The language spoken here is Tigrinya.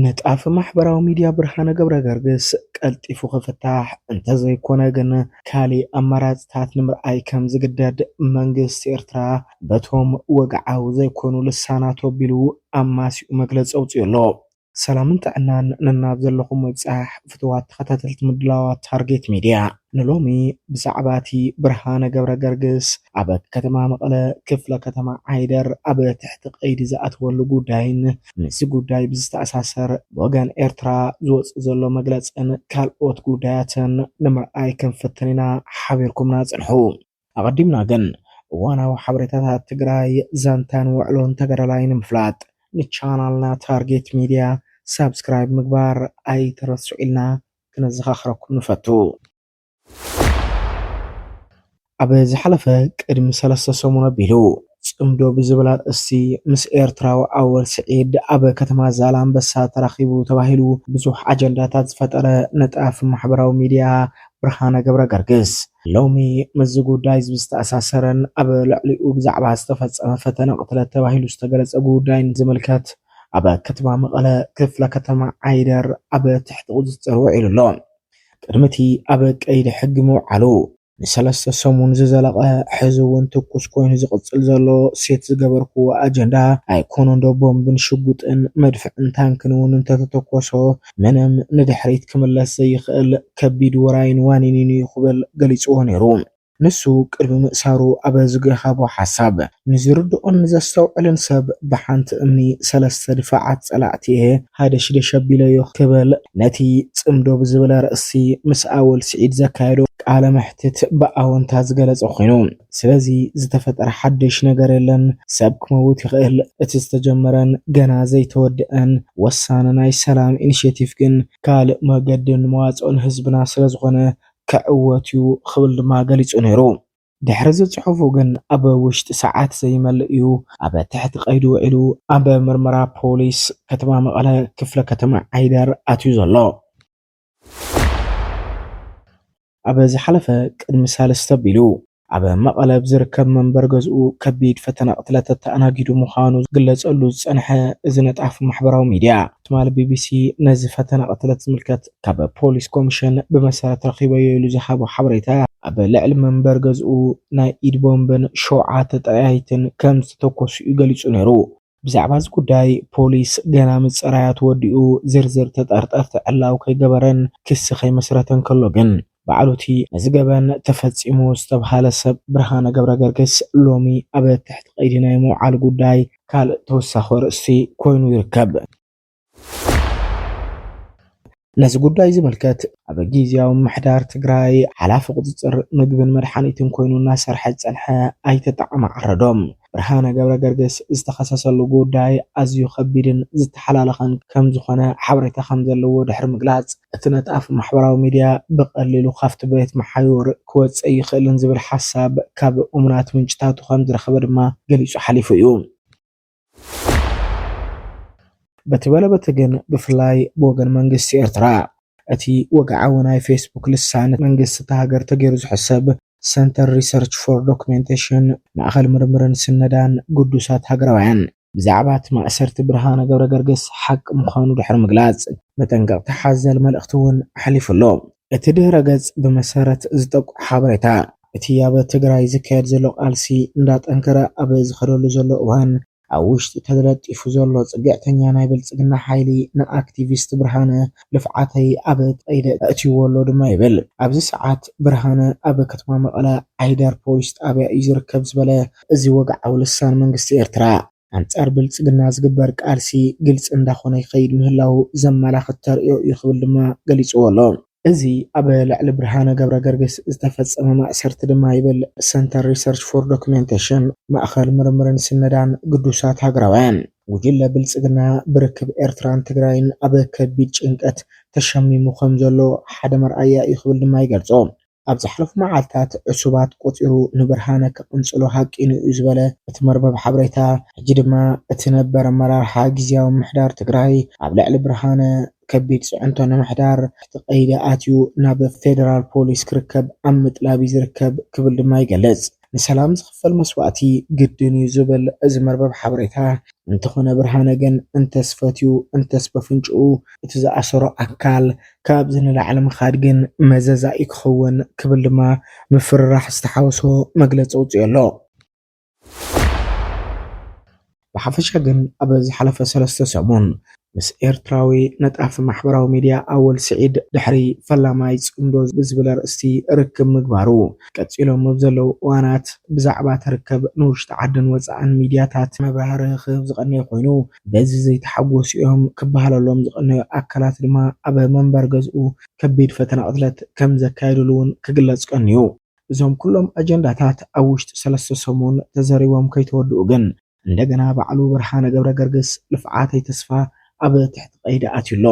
ነጣፍ ማሕበራዊ ሚድያ ብርሃነ ገብረገርግስ ቀልጢፉ ክፍታሕ እንተዘይኮነ ግን ካሊእ ኣማራፅታት ንምርኣይ ከም ዝግደድ መንግስቲ ኤርትራ በቶም ወግዓዊ ዘይኮኑ ልሳናት ኣቢሉ ኣማሲኡ መግለፂ ኣውፅኡ ኣሎ። ሰላምን ጥዕናን ነናብ ዘለኹም ወብፃሕ ፍትዋት ተኸታተልቲ ምድላዋት ታርጌት ሚድያ ንሎሚ ብዛዕባ እቲ ብርሃነ ገብረገርግስ ኣብ ከተማ መቐለ ክፍለ ከተማ ዓይደር ኣብ ትሕቲ ቀይዲ ዝኣተወሉ ጉዳይን ምስ ጉዳይ ብዝተኣሳሰር ወገን ኤርትራ ዝወፅእ ዘሎ መግለፅን ካልኦት ጉዳያትን ንምርኣይ ክንፍትን ኢና ሓቢርኩምና ፅንሑ። ኣቐዲምና ግን እዋናዊ ሓበሬታታት ትግራይ ዛንታን ውዕሎን ተገዳላይ ንምፍላጥ ንቻናልና ታርጌት ሚድያ ሰብስክራይብ ምግባር ኣይትረስዑ ኢልና ክነዘኻኽረኩም ንፈቱ። ኣብ ዝሓለፈ ቅድሚ 3 ሰሙን ኣቢሉ ጽምዶ ብዝብል ኣርእስቲ ምስ ኤርትራዊ ኣወል ስዒድ ኣብ ከተማ ዛላንበሳ ተራኺቡ ተባሂሉ ብዙሕ ኣጀንዳታት ዝፈጠረ ነጣፍ ማሕበራዊ ሚድያ ብርሃነ ገብረገርግስ ሎሚ ምስ ጉዳይ ዝተኣሳሰረን ኣብ ልዕሊኡ ብዛዕባ ዝተፈጸመ ፈተነ ቅትለት ተባሂሉ ዝተገለጸ ጉዳይን ዝምልከት ኣብ ከተማ መቐለ ክፍለ ከተማ ዓይደር ኣብ ትሕቲ ቁፅጥር ውዒሉ ኣሎ። ቅድሚቲ ኣብ ቀይዲ ሕጊ ምውዓሉ ንሰለስተ ሰሙን ዝዘለቐ ሕዚ እውን ትኩስ ኮይኑ ዝቕፅል ዘሎ ሴት ዝገበርክዎ ኣጀንዳ ኣይኮነን ዶ ቦምብን ሽጉጥን መድፍዕን ታንክን እውን እንተተተኮሶ ምንም ንድሕሪት ክምለስ ዘይኽእል ከቢድ ወራይን ዋኒንን እዩ ክብል ገሊፅዎ ነይሩ። ንሱ ቅድሚ ምእሳሩ ኣብ ዝገሃቦ ሓሳብ ንዝርድኦን ዘስተውዕልን ሰብ ብሓንቲ እምኒ 3 ድፋዓት ጸላእቲ ሃደሽደሽ ኣቢለዮ ክብል ነቲ ጽምዶ ብዝብል ርእሲ ምስ ኣወል ስዒድ ዘካየዶ ቃለ መሕትት ብኣወንታ ዝገለጸ ኮይኑ ስለዚ ዝተፈጠረ ሓድሽ ነገር የለን፣ ሰብ ክመውት ይኽእል፣ እቲ ዝተጀመረን ገና ዘይተወድአን ወሳነ ናይ ሰላም ኢኒሽቲቭ ግን ካልእ መገድን መዋፅኦን ህዝብና ስለዝኾነ ከዕወት እዩ ክብል ድማ ገሊጹ ነይሩ። ድሕሪ ዝፅሑፉ ግን ኣብ ውሽጢ ሰዓት ዘይመልእ እዩ ኣብ ትሕቲ ቀይዲ ውዒሉ ኣብ ምርመራ ፖሊስ ከተማ መቐለ ክፍለ ከተማ ዓይደር ኣትዩ ዘሎ። ኣብ ዝሓለፈ ቅድሚ 3 ኣቢሉ ኣብ መቐለ ዝርከብ መንበር ገዝኡ ከቢድ ፈተነ ቅትለት ተኣናጊዱ ምዃኑ ዝግለጸሉ ዝጸንሐ እዚ ነጣፍ ማሕበራዊ ሚድያ ትማል ቢቢሲ ነዚ ፈተነ ቅትለት ዝምልከት ካብ ፖሊስ ኮሚሽን ብመሰረት ረኺበዮ ኢሉ ዝሃቦ ሓበሬታ ኣብ ልዕሊ መንበር ገዝኡ ናይ ኢድ ቦምብን 7 ጥይትን ከም ዝተተኮሱ እዩ ገሊጹ ነይሩ። ብዛዕባ እዚ ጉዳይ ፖሊስ ገና ምፅራያ ተወዲኡ ዝርዝር ተጠርጠርቲ ዕላው ከይገበረን ክሲ ከይመስረተን ከሎ ግን ባዕሉቲ ዝገበን ተፈጺሙ ዝተባሃለ ሰብ ብርሃነ ገብረገርግስ ሎሚ ኣብ ትሕቲ ቀይዲ ናይ ምውዓል ጉዳይ ካልእ ተወሳኺ ርእሲ ኮይኑ ይርከብ። ነዚ ጉዳይ ዝምልከት ኣብ ጊዜያዊ ምሕዳር ትግራይ ሓላፊ ቁፅፅር ምግብን መድሓኒትን ኮይኑ እናሰርሐ ዝጸንሐ ኣይተጣዕማ ዓረዶም ብርሃነ ገብረገርግስ ዝተኸሰሰሉ ጉዳይ ኣዝዩ ከቢድን ዝተሓላለኸን ከም ዝኾነ ሓበሬታ ከም ዘለዎ ድሕሪ ምግላጽ እቲ ነጣፍ ማሕበራዊ ሚድያ ብቐሊሉ ካብቲ ቤት መሓዩር ክወፅእ ይኽእልን ዝብል ሓሳብ ካብ እሙናት ምንጭታቱ ከም ዝረኸበ ድማ ገሊጹ ሓሊፉ እዩ። በተበለበተ ግን ብፍላይ ብወገን መንግስቲ ኤርትራ እቲ ወግዓዊ ናይ ፌስቡክ ልሳን መንግስቲ ሃገር ተገይሩ ዝሕሰብ ሰንተር ሪሰርች ፎር ዶክሜንቴሽን ማእኸል ምርምርን ስነዳን ቅዱሳት ሃገራውያን ብዛዕባ እቲ ማእሰርቲ ብርሃነ ገብረገርግስ ሓቂ ምዃኑ ድሕሪ ምግላጽ መጠንቀቕቲ ሓዘል መልእኽቲ እውን ሓሊፉ ኣሎ። እቲ ድህረ ገጽ ብመሰረት ዝጠቁ ሓበሬታ እቲ ኣብ ትግራይ ዝካየድ ዘሎ ቃልሲ እንዳጠንከረ ኣብ ዝኸደሉ ዘሎ እዋን ኣብ ውሽጢ ተለጢፉ ዘሎ ጽግዕተኛ ናይ ብልጽግና ሓይሊ ንኣክቲቪስት ብርሃነ ልፍዓተይ ኣብ ቀይዲ ኣእትይዎ ኣሎ ድማ ይብል። ኣብዚ ሰዓት ብርሃነ ኣብ ከተማ መቐለ ዓይደር ፖሊስ ጣብያ እዩ ዝርከብ ዝበለ እዚ ወግዓዊ ልሳን መንግስቲ ኤርትራ ኣንጻር ብልጽግና ዝግበር ቃልሲ ግልጽ እንዳኾነ ይኸይድ ምህላው ዘመላኽት ተርእዮ እዩ ክብል ድማ ገሊጽዎ ኣሎ። እዚ ኣብ ልዕሊ ብርሃነ ገብረገርግስ ዝተፈጸመ ማእሰርቲ ድማ ይብል ሰንተር ሪሰርች ፎር ዶክሜንቴሽን ማእኸል ምርምርን ስነዳን ቅዱሳት ሃገራውያን ጉጅለ ብልጽግና ብርክብ ኤርትራን ትግራይን ኣብ ከቢድ ጭንቀት ተሸሚሙ ከም ዘሎ ሓደ መርኣያ እዩ ክብል ድማ ይገልጾ። ኣብ ዝሓለፉ መዓልትታት ዕሱባት ቆፂሩ ንብርሃነ ከቕንጽሎ ሓቂኑ እዩ ዝበለ እቲ መርበብ ሓበሬታ ሕጂ ድማ እቲ ነበረ ኣመራርሓ ጊዜያዊ ምሕዳር ትግራይ ኣብ ልዕሊ ብርሃነ ከቢድ ጽዕንቶ ንምሕዳር ትሕቲ ቀይዲ ኣትዩ ናብ ፌደራል ፖሊስ ክርከብ ኣብ ምጥላብ ዝርከብ ክብል ድማ ይገልጽ። ንሰላም ዝኽፈል መስዋዕቲ ግድን እዩ ዝብል እዚ መርበብ ሓበሬታ እንተኾነ ብርሃነ ግን እንተስፈትዩ እንተስበፍንጭኡ እቲ ዝኣሰሮ ኣካል ካብ ዝንላዕለ ምኻድ ግን መዘዛኢ ክኸውን ክብል ድማ ምፍርራሕ ዝተሓወሶ መግለፂ ኣውፅኡ ኣሎ። ብሓፈሻ ግን ኣብ ዝሓለፈ 3 ሰሙን ምስ ኤርትራዊ ነጣፊ ማሕበራዊ ሚድያ ኣወል ስዒድ ድሕሪ ፈላማይ ጽምዶ ብዝብል ርእስቲ ርክብ ምግባሩ ቀፂሎም ኣብ ዘለው እዋናት ብዛዕባ ተርከብ ንውሽጢ ዓድን ወፃእን ሚድያታት መብራህርሂ ክህብ ዝቐነየ ኮይኑ በዚ ዘይተሓጎሱ እዮም ክበሃለሎም ዝቐነዩ ኣካላት ድማ ኣብ መንበር ገዝኡ ከቢድ ፈተና ቅትለት ከም ዘካየድሉ እውን ክግለጽ ቀንዩ። እዞም ኩሎም ኣጀንዳታት ኣብ ውሽጢ 3 ሰሙን ተዘሪቦም ከይተወድኡ ግን እንደገና ባዕሉ ብርሃነ ገብረ ገርግስ ልፍዓተይ ተስፋ ኣብ ትሕቲ ቀይዲ ኣትዩሎ።